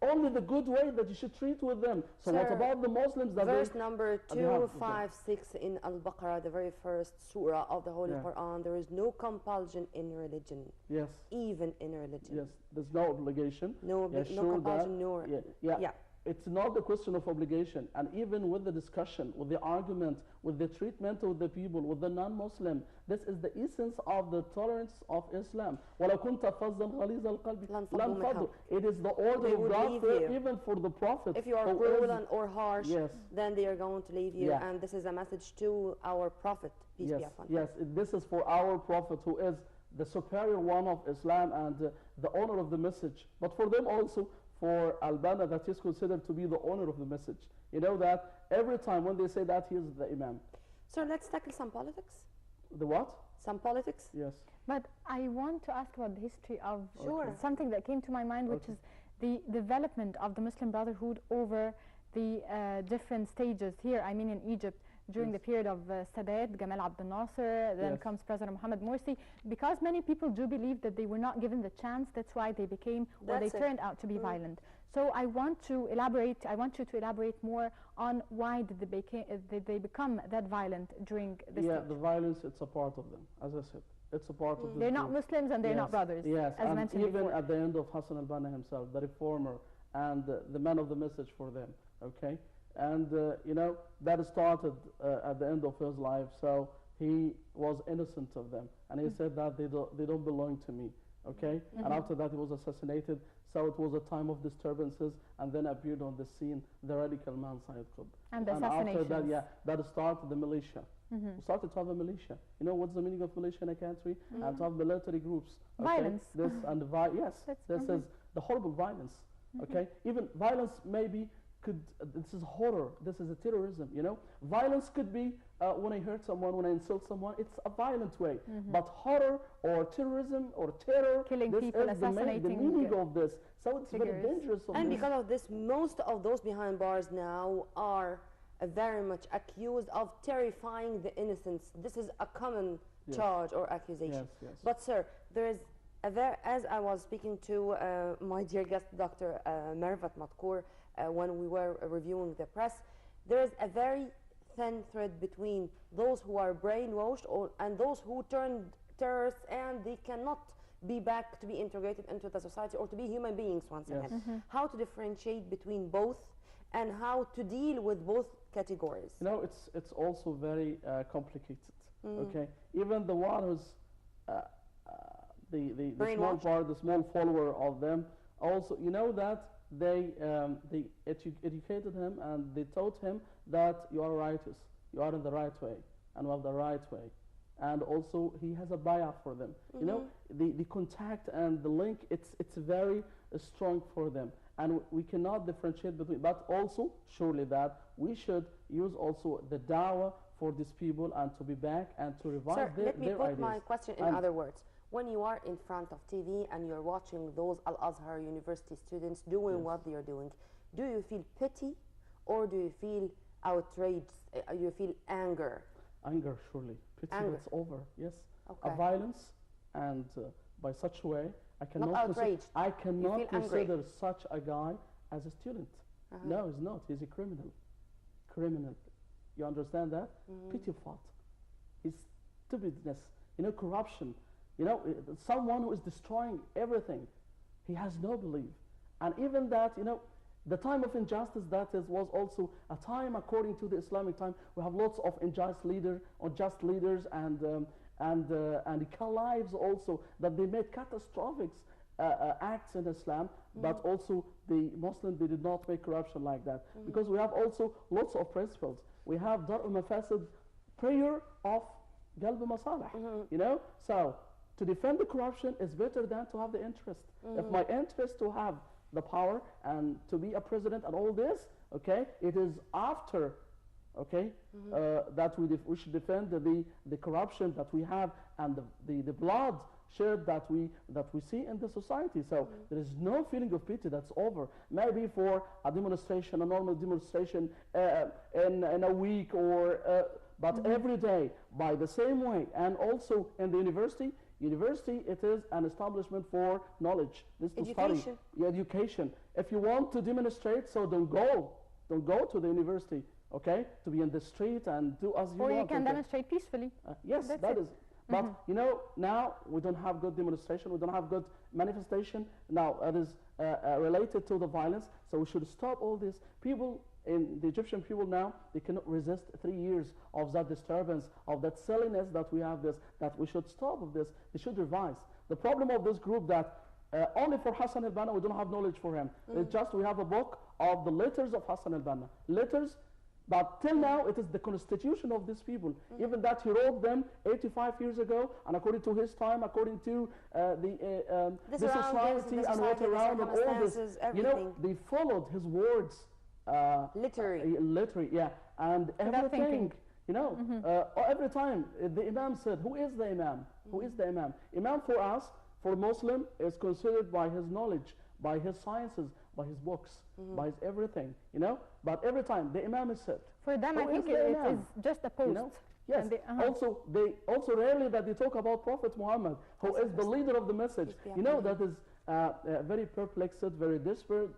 only the good way that you should treat with them. So what about the Muslims? That verse number 256 in Al-Baqarah, the very first surah of the Holy Quran, there is no compulsion in religion. Yes. Even in religion. Yes, there's no obligation. No compulsion, no. Yeah. It's not the question of obligation. And even with the discussion, with the argument, with the treatment of the people, with the non-Muslim, this is the essence of the tolerance of Islam. وَلَوْ كُنْتَ فَظًّا غَلِيظَ الْقَلْبِ لَانْفَضُّوا. It is the order of God even for the Prophet. If you are cruel or harsh, then they are going to leave you. And this is a message to our Prophet, peace be upon him. Yes, this is for our Prophet, who is the superior one of Islam and the owner of the message. But for them also, for Al-Banna, that is considered to be the owner of the message. You know that every time when they say that, he is the Imam. So let's tackle some politics. The what? Some politics? Yes. But I want to ask about the history of something that came to my mind, which is the development of the Muslim Brotherhood over the different stages here, I mean in Egypt. during the period of Sadat, Gamal Abdel Nasser, then comes President Mohamed Morsi. Because many people do believe that they were not given the chance, that's why they became, or they turned out to be violent. So I want you to elaborate more on why did they become that violent during this stage. The violence, it's a part of them, as I said. It's a part of the They're not Muslims and they're not brothers, as mentioned even before. at the end of Hassan al-Banna himself, the reformer and the man of the message for them, okay? And, you know, that started at the end of his life, so he was innocent of them. And he said that they don't belong to me, okay? And after that, he was assassinated. So it was a time of disturbances, and then appeared on the scene the radical man Sayyid Qutb. And the assassinations. After that, that started the militia. We started to have a militia. You know what's the meaning of militia in a country? And to have military groups. Okay? Violence. This and this is the horrible violence. Okay, even violence maybe could. This is horror. This is a terrorism. You know, violence could be when I hurt someone, when I insult someone. It's a violent way. But horror or terrorism or terror, killing this people, is the meaning of this. So it's very dangerous. And because of this, most of those behind bars now are very much accused of terrifying the innocents. This is a common charge or accusation. But sir, there is as I was speaking to my dear guest, Dr. Mervat Matkour, when we were reviewing the press, there is a very thin thread between those who are brainwashed and those who turned terrorists and they cannot be back to be integrated into the society or to be human beings once again. How to differentiate between both and how to deal with both categories? You know, it's also very complicated. Okay, even the one who's the small part, the small follower of them, also, you know that they educated him and they taught him that you are righteous, you are in the right way, and you have the right way. And also he has a bayah for them. You know, the contact and the link, it's very strong for them. And we cannot differentiate between, but also surely that we should use also the dawah for these people and to be back and to revive their ideas. Let me put my question in other words. When you are in front of TV and you're watching those Al-Azhar University students doing what they are doing, do you feel pity or do you feel outrage? You feel anger? Anger, surely. Pity, that's over, yes. Okay. A violence, and by such a way, I cannot consider such a guy as a student. No, he's not. He's a criminal. Criminal. You understand that? Pity thought. His stupidness, you know, corruption. You know, someone who is destroying everything. He has no belief. And even that, you know, the time of injustice, was also a time, according to the Islamic time, we have lots of unjust leaders and lives also, that they made catastrophic acts in Islam, but also the Muslims, they did not make corruption like that. Because we have also lots of principles. We have Dar'u Mafasid, prayer of Qalb Masalih, you know? So, to defend the corruption is better than to have the interest. If my interest to have the power and to be a president and all this, okay, it is after, okay, that we should defend the corruption that we have and the blood shared that we see in the society. So there is no feeling of pity. That's over. Maybe for a demonstration, a normal demonstration in a week or but every day by the same way. And also in the university, it is an establishment for knowledge. This to study. Education. If you want to demonstrate, so don't go to the university, okay? To be in the street and do as you want. Or you can demonstrate peacefully. Yes, that is. But you know, now we don't have good demonstration. We don't have good manifestation. Now it is related to the violence. So we should stop all this. People. In the Egyptian people now, they cannot resist 3 years of that disturbance, of that silliness that we have that we should stop of this. They should revise. The problem of this group that only for Hassan al-Banna, we don't have knowledge for him. It's just we have a book of the letters of Hassan al-Banna. Letters, but till now it is the constitution of these people. Even that he wrote them 85 years ago, and according to his time, according to the society and what around and all this, you know, they followed his words. Literary, yeah, and everything, you know, every time the Imam said, who is the Imam? Who is the Imam? Imam for us, for Muslim, is considered by his knowledge, by his sciences, by his books, by his everything, you know. But every time the Imam is said, for them, I who think is the it Imam? is just a post. You know? Yes. And They also rarely that they talk about Prophet Muhammad, who is the leader of the message. You know, that is very perplexed, very desperate,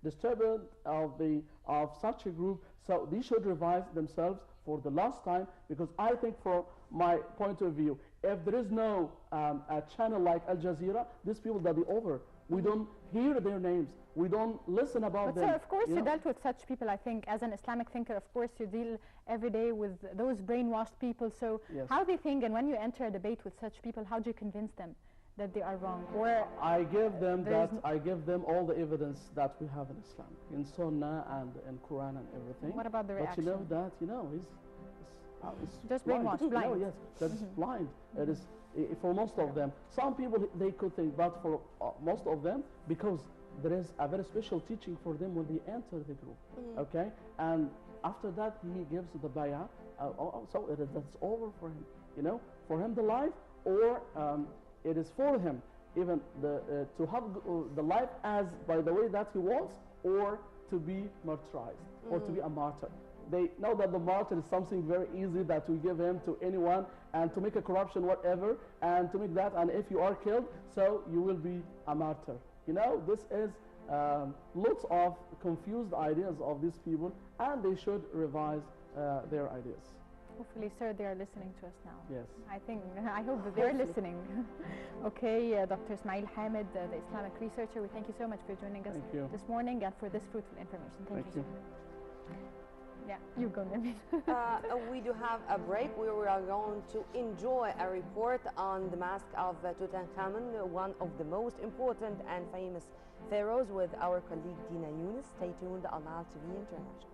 disturbed of such a group. So they should revise themselves for the last time, because I think, from my point of view, if there is no a channel like Al Jazeera, these people that they over, we don't hear their names, we don't listen about them. But sir, of course you know? dealt with such people, I think, as an Islamic thinker. Of course you deal every day with those brainwashed people. So Yes. how do you think, and when you enter a debate with such people, how do you convince them that they are wrong? Or I give them I give them all the evidence that we have in Islam, in Sunnah and in Quran and everything. what about the But reaction? you know that, you know, it's Just blind. brainwashed, You know, blind. yes, that's blind. It is for most of them. Some people they could think, but for most of them, because there is a very special teaching for them when they enter the group. Okay, and after that he gives the bay'ah. So that's over for him. You know, for him the life, or it is for him even to have the life as by the way that he wants, or to be martyrized, or to be a martyr. They know that the martyr is something very easy that we give him to anyone, and to make a corruption whatever, and to make that, and if you are killed, so you will be a martyr. You know, this is lots of confused ideas of these people, and they should revise their ideas. hopefully, sir, they are listening to us now. Yes. I hope that they're listening. Okay, Dr. Ismail Hamid, the Islamic researcher, we thank you so much for joining us this morning and for this fruitful information. Thank you. Yeah, you go, Nabil. We do have a break. We are going to enjoy a report on the mask of Tutankhamun, one of the most important and famous pharaohs, with our colleague Dina Yunus. Stay tuned on Nile TV International.